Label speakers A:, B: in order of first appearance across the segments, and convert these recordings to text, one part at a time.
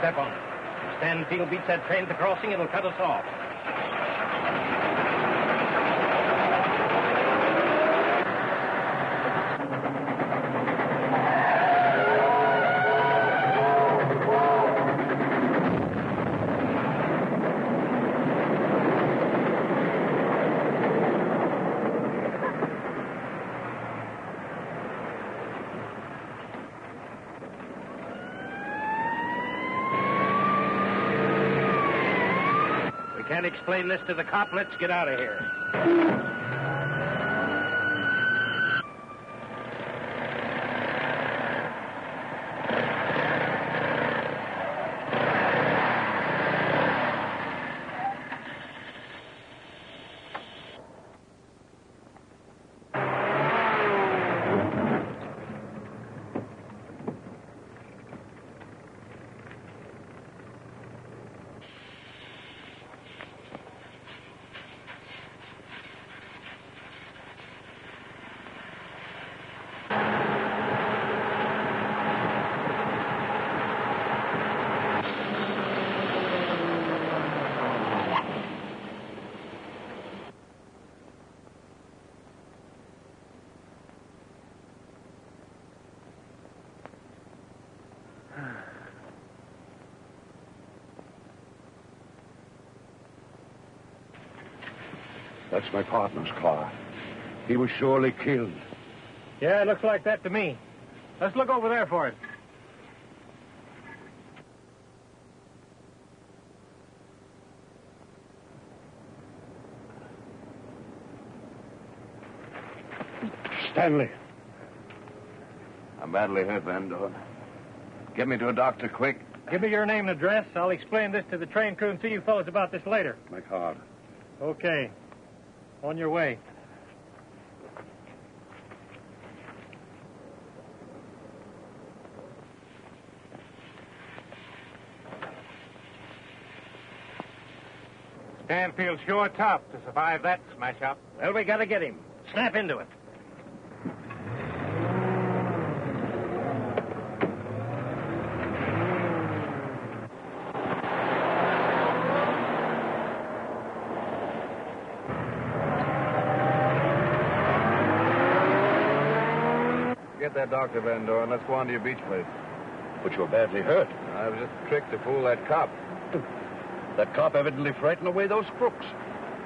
A: step on it. If Stanfield beats that train at the crossing, it'll cut us off. Can't explain this to the cop. Let's get out of here.
B: That's my partner's car. He was surely killed.
A: Yeah, it looks like that to me. Let's look over there for it.
B: Stanley.
C: I'm badly hurt, Van Dorn. Get me to a doctor, quick.
A: Give me your name and address. I'll explain this to the train crew and see you fellas about this later.
B: My card.
A: Okay. On your way. Stanfield's sure tough to survive that smash-up. Well, we gotta get him. Snap into it.
C: Get that doctor, Van Dorn. Let's go on to your beach place.
B: But you're badly hurt.
C: I was just tricked to fool that cop.
B: That cop evidently frightened away those crooks.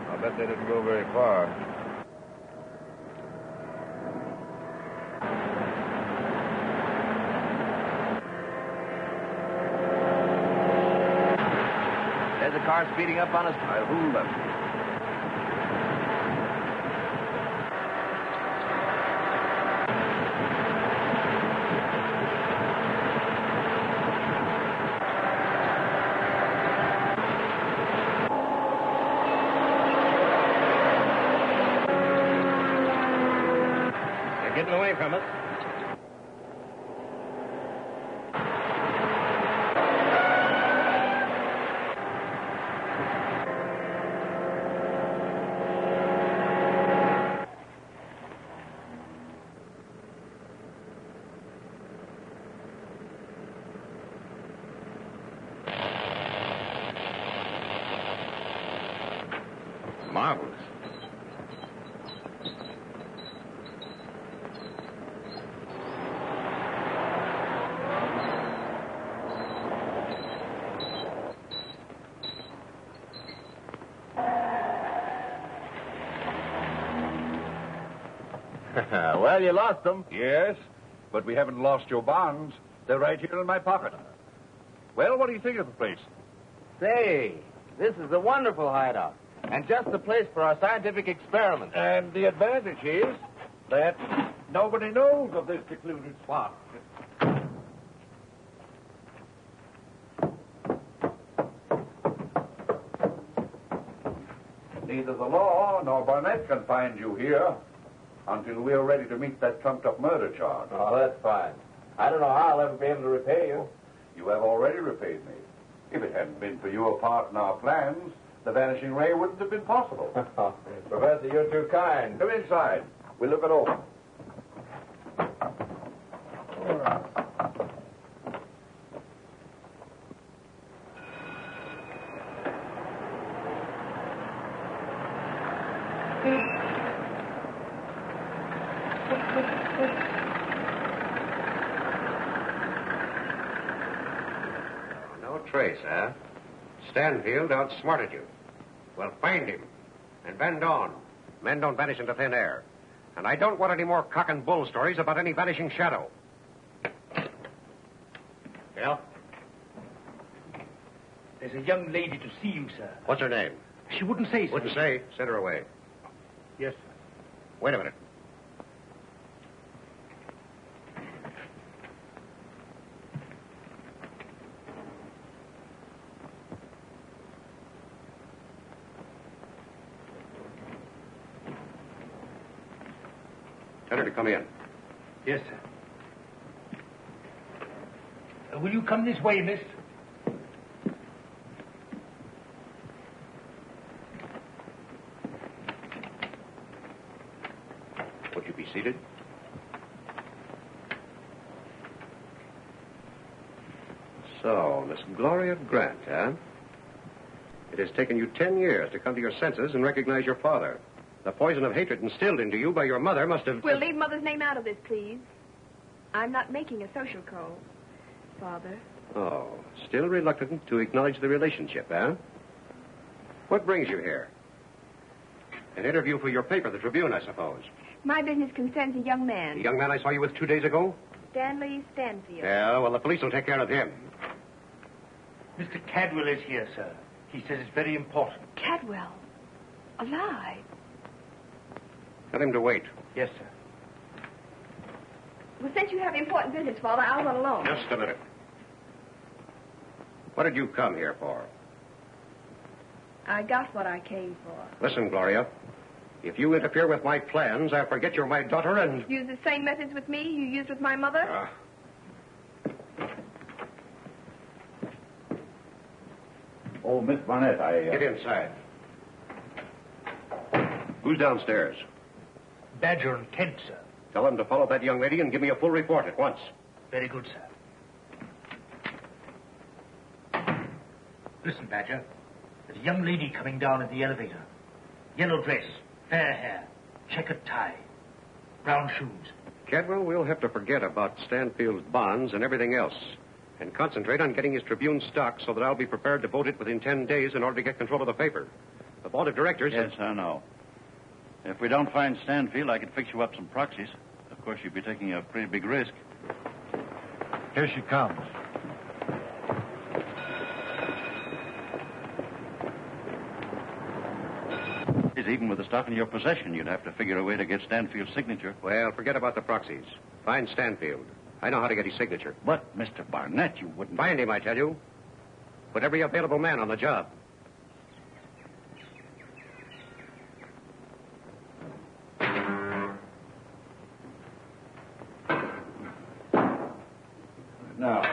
C: I'll bet they didn't go very far. There's a car speeding up on us. I'll hold up.
A: Getting away from us. Marvelous.
C: Well, you lost them.
B: Yes, but we haven't lost your bonds. They're right here in my pocket. Well, what do you think of the place?
C: Say, this is a wonderful hideout. And just the place for our scientific experiments.
B: And the advantage is that nobody knows of this secluded spot. Neither the law nor Barnett can find you here until we are ready to meet that trumped-up murder charge.
C: Oh, that's fine. I don't know how I'll ever be able to repay you.
B: You have already repaid me. If it hadn't been for your part in our plans, the Vanishing Ray wouldn't have been possible.
C: Professor, you're too kind.
B: Come inside. We'll look it over.
D: No trace, huh? Stanfield outsmarted you. Well, find him. And bend on. Men don't vanish into thin air. And I don't want any more cock and bull stories about any vanishing shadow. Yeah?
A: There's a young lady to see you, sir.
D: What's her name?
A: She wouldn't say, sir.
D: Wouldn't say. Send her away.
A: Yes, sir.
D: Wait a minute. Tell her to come in.
A: Yes, sir. Will you come this way, miss?
D: Would you be seated? So, Miss Gloria Grant, huh? It has taken you 10 years to come to your senses and recognize your father. The poison of hatred instilled into you by your mother must have...
E: We'll leave Mother's name out of this, please. I'm not making a social call, Father.
D: Oh, still reluctant to acknowledge the relationship, huh? What brings you here? An interview for your paper, the Tribune, I suppose.
E: My business concerns a young man.
D: The young man I saw you with 2 days ago?
E: Stanley Stanfield.
D: Yeah, well, the police will take care of him.
A: Mr. Cadwell is here, sir. He says it's very important.
E: Cadwell? Alive?
D: Tell him to wait.
A: Yes, sir.
E: Well, since you have important business, Father, I'll run along.
D: Just a minute. What did you come here for?
E: I got what I came for.
D: Listen, Gloria. If you interfere with my plans, I'll forget you're my daughter and...
E: Use the same methods with me you used with my mother?
B: Oh, Miss Barnett,
D: Get inside. Who's downstairs?
A: Badger and Kent, sir.
D: Tell them to follow that young lady and give me a full report at once.
A: Very good, sir. Listen, Badger. There's a young lady coming down at the elevator. Yellow dress, fair hair, checkered tie, brown shoes.
D: Cadwell, we'll have to forget about Stanfield's bonds and everything else and concentrate on getting his Tribune stock so that I'll be prepared to vote it within 10 days in order to get control of the paper. The board of directors...
F: Yes, I know. If we don't find Stanfield, I could fix you up some proxies. Of course, you'd be taking a pretty big risk.
A: Here she comes.
F: Even with the stock in your possession, you'd have to figure a way to get Stanfield's signature.
D: Well, forget about the proxies. Find Stanfield. I know how to get his signature.
F: But, Mr. Barnett, you wouldn't...
D: Find him, I tell you. Put every available man on the job.
B: Now,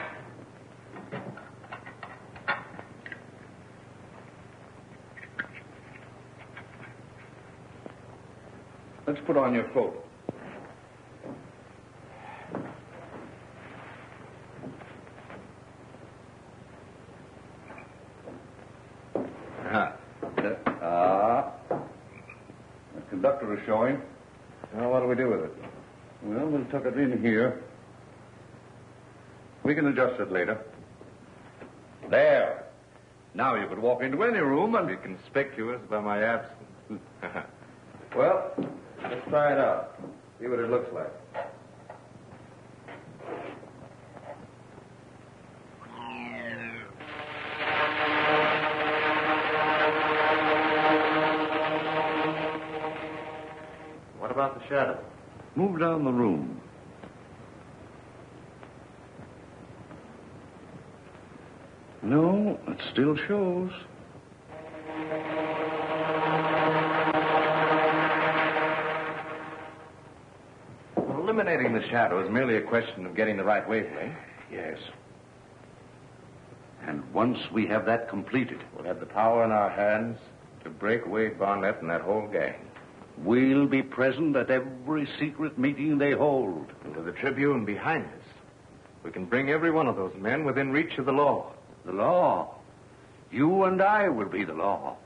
B: let's put on your coat. The conductor is showing.
D: Now, what do we do with it?
B: Well, we'll tuck it in here. We can adjust it later. There. Now you could walk into any room and be conspicuous by my absence. Well, let's try it out. See what it looks like. What about the shadow?
F: Move down the room. No, it still shows.
B: Eliminating the shadow is merely a question of getting the right wavelength.
F: Yes. And once we have that completed,
B: We'll have the power in our hands to break Wade Barnett and that whole gang.
F: we'll be present at every secret meeting they hold.
B: And with the Tribune behind us, we can bring every one of those men within reach of the law.
F: The law. You and I will be the law.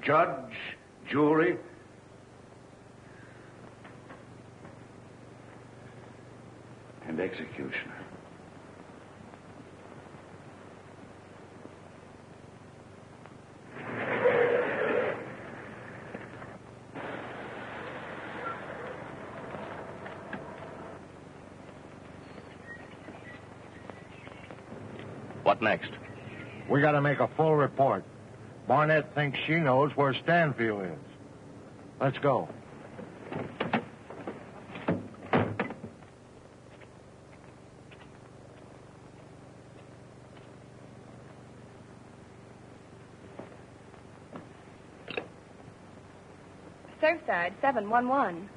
F: Judge, jury. and executioner.
C: What next?
G: We got to make a full report. Barnett thinks she knows where Stanfield is. Let's go.
E: Surfside, 711.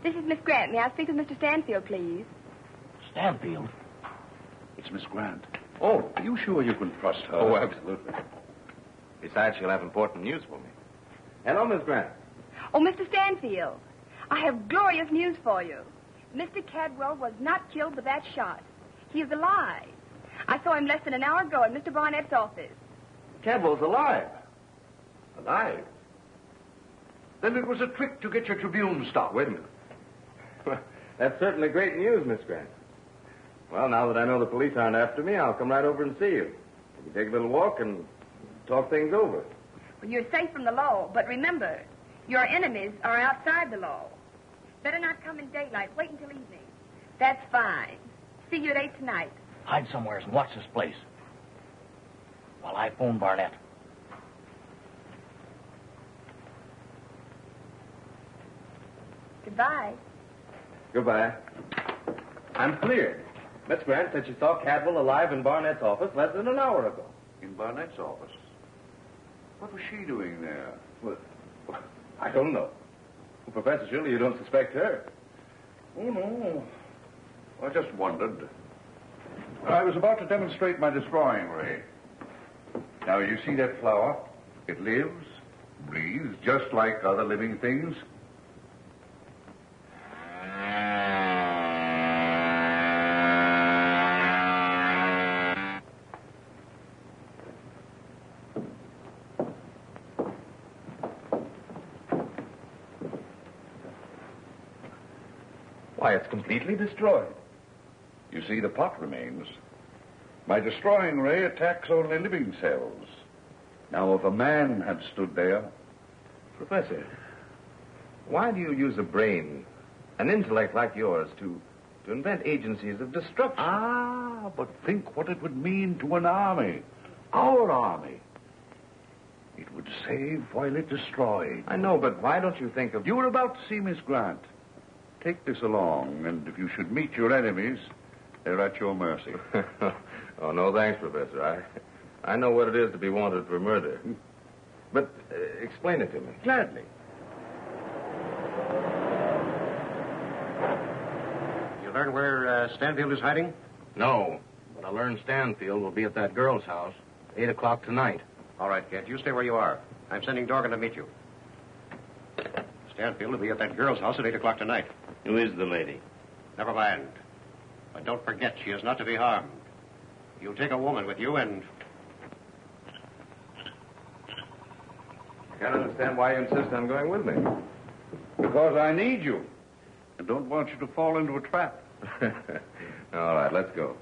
E: This is Miss Grant. May I speak with Mr. Stanfield, please?
A: Stanfield?
F: It's Miss Grant. Oh, are you sure you can trust her?
B: Oh, absolutely. Besides, she'll have important news for me. Hello, Miss Grant.
E: Oh, Mr. Stanfield, I have glorious news for you. Mr. Cadwell was not killed with that shot. He is alive. I saw him less than an hour ago in Mr. Barnett's office.
F: Cadwell's alive. Alive? Then it was a trick to get your Tribune stopped.
B: Wait a minute. Well, that's certainly great news, Miss Grant. Well, now that I know the police aren't after me, I'll come right over and see you. We can take a little walk and talk things over.
E: Well, you're safe from the law, but remember, your enemies are outside the law. Better not come in daylight. Wait until evening. That's fine. See you at 8 tonight.
A: Hide somewhere and watch this place. While I phone Barnett.
E: Goodbye.
B: Goodbye. I'm cleared. Miss Grant said she saw Cadwell alive in Barnett's office less than an hour ago.
F: In Barnett's office. What was she doing there?
B: Well, I don't know. Well, Professor, surely you don't suspect her.
F: Oh, no. I just wondered. I was about to demonstrate my destroying ray. Now, you see that flower? It lives, breathes, just like other living things.
B: Why, it's completely destroyed.
F: You see, the pot remains. My destroying ray attacks only living cells. Now, if a man had stood there...
B: Professor, why do you use a brain, an intellect like yours, to invent agencies of destruction?
F: Ah, but think what it would mean to an army. Our army. It would save while it destroyed.
B: I know, but why don't you think of...
F: You were about to see Miss Grant. Take this along, and if you should meet your enemies, they're at your mercy.
B: Oh, no, thanks, Professor. I know what it is to be wanted for murder. But explain it to me.
F: Gladly.
D: You learn where Stanfield is hiding?
C: No, but I learned Stanfield will be at that girl's house, 8 o'clock tonight.
D: All right, kid. You stay where you are. I'm sending Dorgan to meet you. Stanfield will be at that girl's house at 8 o'clock tonight.
C: Who is the lady?
D: Never mind. But don't forget, she is not to be harmed. You'll take a woman with you and...
B: I can't understand why you insist on going with me.
F: Because I need you. I don't want you to fall into a trap.
B: All right, let's go.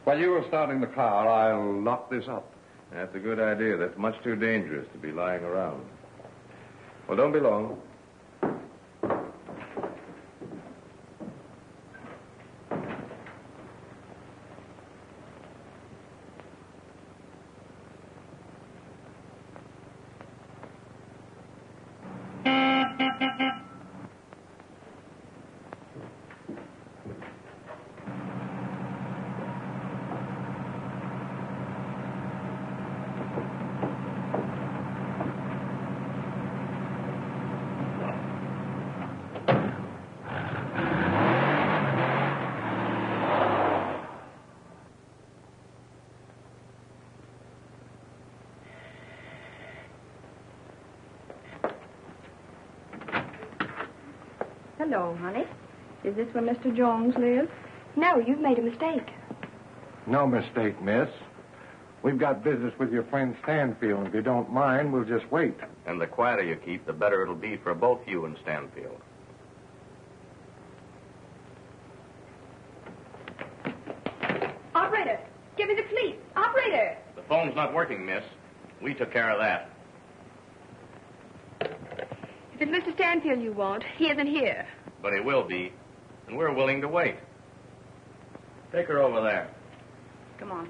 F: While you are starting the car, I'll lock this up.
B: That's a good idea. That's much too dangerous to be lying around. Well, don't be long.
E: Hello, honey. Is this where Mr. Jones lives? No, you've made a mistake.
G: No mistake, miss. We've got business with your friend Stanfield. If you don't mind, we'll just wait.
H: And the quieter you keep, the better it'll be for both you and Stanfield.
E: Operator, give me the police. Operator!
H: The phone's not working, miss. We took care of that.
E: If it's Mr. Stanfield you want, he isn't here.
H: But he will be, and we're willing to wait. Take her over there.
E: Come on.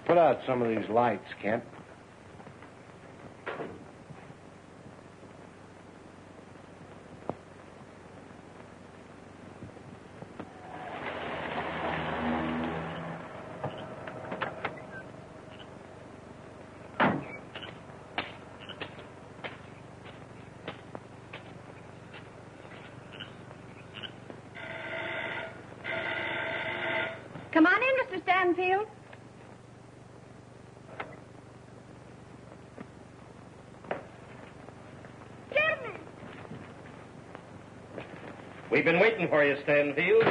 G: Put out some of these lights, Kent.
E: Come on in, Mr. Stanfield. Gentlemen!
H: We've been waiting for you, Stanfield.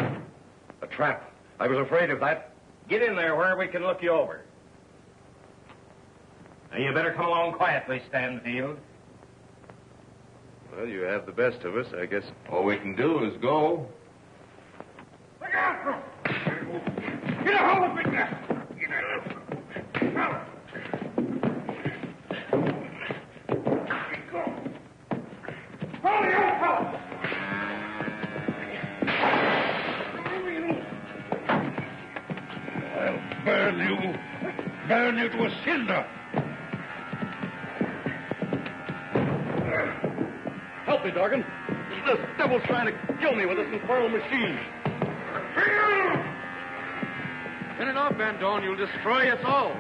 B: A trap. I was afraid of that.
H: Get in there where we can look you over. Now, you better come along quietly, Stanfield.
B: Well, you have the best of us. I guess all we can do is go.
F: Look out! Get a hold of me now! Hold the old fellow! I'll burn you to a cinder.
B: Help me, Dorgan. This devil's trying to kill me with this infernal machine.
F: Turn it off, Van Dorn. You'll destroy us all.